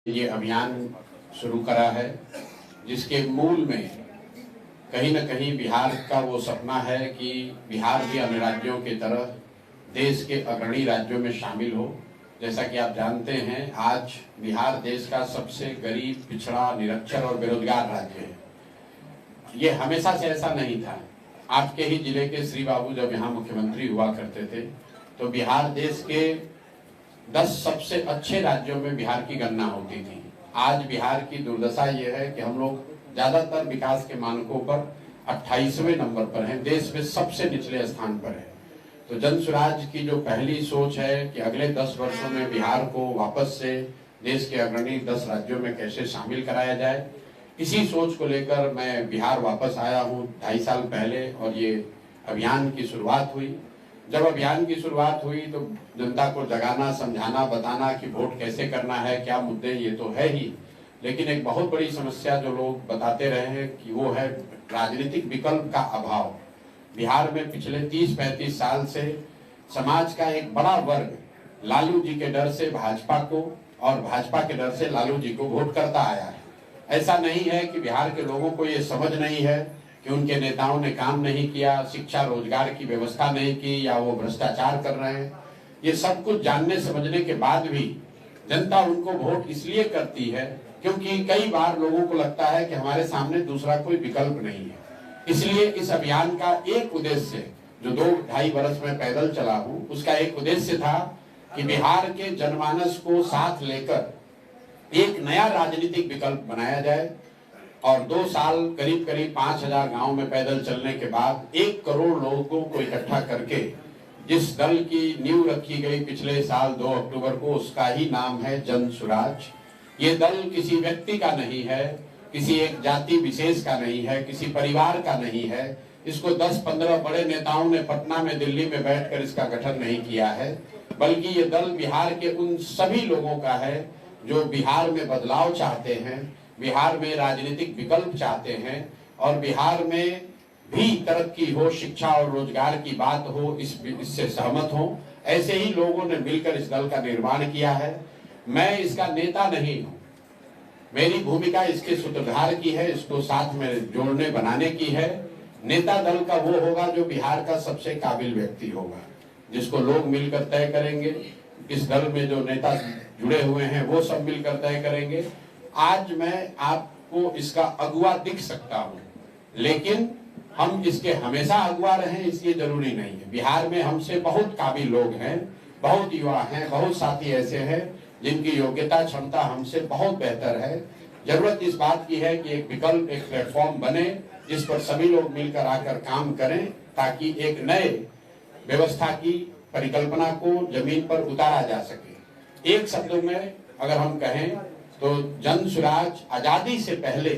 ये अभियान शुरू करा है, जिसके मूल में कहीं न कहीं बिहार का वो सपना है कि बिहार भी अन्य राज्यों की तरह देश के अग्रणी राज्यों में शामिल हो। जैसा कि आप जानते हैं, आज बिहार देश का सबसे गरीब, पिछड़ा, निरक्षर और बेरोजगार राज्य है। ये हमेशा से ऐसा नहीं था। आपके ही जिले के श्री बाबू जब यहाँ मुख्यमंत्री हुआ करते थे, तो बिहार देश के 10 सबसे अच्छे राज्यों में बिहार की गणना होती थी। आज बिहार की दुर्दशा यह है कि हम लोग ज्यादातर विकास के मानकों पर 28वें नंबर पर हैं, देश में सबसे निचले स्थान पर है। तो जन स्वराज की जो पहली सोच है कि अगले 10 वर्षों में बिहार को वापस से देश के अग्रणी 10 राज्यों में कैसे शामिल कराया जाए, इसी सोच को लेकर मैं बिहार वापस आया हूँ 2.5 साल पहले और ये अभियान की शुरुआत हुई। जब अभियान की शुरुआत हुई तो जनता को जगाना, समझाना, बताना कि वोट कैसे करना है, क्या मुद्दे, ये तो है ही, लेकिन एक बहुत बड़ी समस्या जो लोग बताते रहे हैं कि वो है राजनीतिक विकल्प का अभाव। बिहार में पिछले 30-35 साल से समाज का एक बड़ा वर्ग लालू जी के डर से भाजपा को और भाजपा के डर से लालू जी को वोट करता आया है। ऐसा नहीं है कि बिहार के लोगों को ये समझ नहीं है कि उनके नेताओं ने काम नहीं किया, शिक्षा रोजगार की व्यवस्था नहीं की, या वो भ्रष्टाचार कर रहे हैं। ये सब कुछ जानने समझने के बाद भी जनता उनको वोट इसलिए करती है क्योंकि कई बार लोगों को लगता है कि हमारे सामने दूसरा कोई विकल्प नहीं है। इसलिए इस अभियान का एक उद्देश्य, जो 2-2.5 वर्ष में पैदल चला हूँ, उसका एक उद्देश्य था कि बिहार के जनमानस को साथ लेकर एक नया राजनीतिक विकल्प बनाया जाए। और 2 साल करीब 5000 गांव में पैदल चलने के बाद 1 करोड़ लोगों को इकट्ठा करके जिस दल की नींव रखी गई पिछले साल 2 अक्टूबर को, उसका ही नाम है जन स्वराज। ये दल किसी व्यक्ति का नहीं है, किसी एक जाति विशेष का नहीं है, किसी परिवार का नहीं है। इसको 10-15 बड़े नेताओं ने पटना में, दिल्ली में बैठकर इसका गठन नहीं किया है, बल्कि ये दल बिहार के उन सभी लोगों का है जो बिहार में बदलाव चाहते हैं, बिहार में राजनीतिक विकल्प चाहते हैं और बिहार में भी तरक्की हो, शिक्षा और रोजगार की बात हो, इससे सहमत हो। ऐसे ही लोगों ने मिलकर इस दल का निर्माण किया है। मैं इसका नेता नहीं हूं, मेरी भूमिका इसके सूत्रधार की है, इसको साथ में जोड़ने बनाने की है। नेता दल का वो होगा जो बिहार का सबसे काबिल व्यक्ति होगा, जिसको लोग मिलकर तय करेंगे। इस दल में जो नेता जुड़े हुए हैं वो सब मिलकर तय करेंगे। आज मैं आपको इसका अगुवा दिख सकता हूं, लेकिन हम इसके हमेशा अगुवा रहें इसलिए जरूरी नहीं है। बिहार में हमसे बहुत काबिल लोग हैं, बहुत युवा हैं, बहुत साथी ऐसे हैं जिनकी योग्यता, क्षमता हमसे बहुत बेहतर है। जरूरत इस बात की है कि एक विकल्प, एक प्लेटफॉर्म बने जिस पर सभी लोग मिलकर आकर काम करें, ताकि एक नए व्यवस्था की परिकल्पना को जमीन पर उतारा जा सके। एक शब्दों में अगर हम कहें तो जन स्वराज आजादी से पहले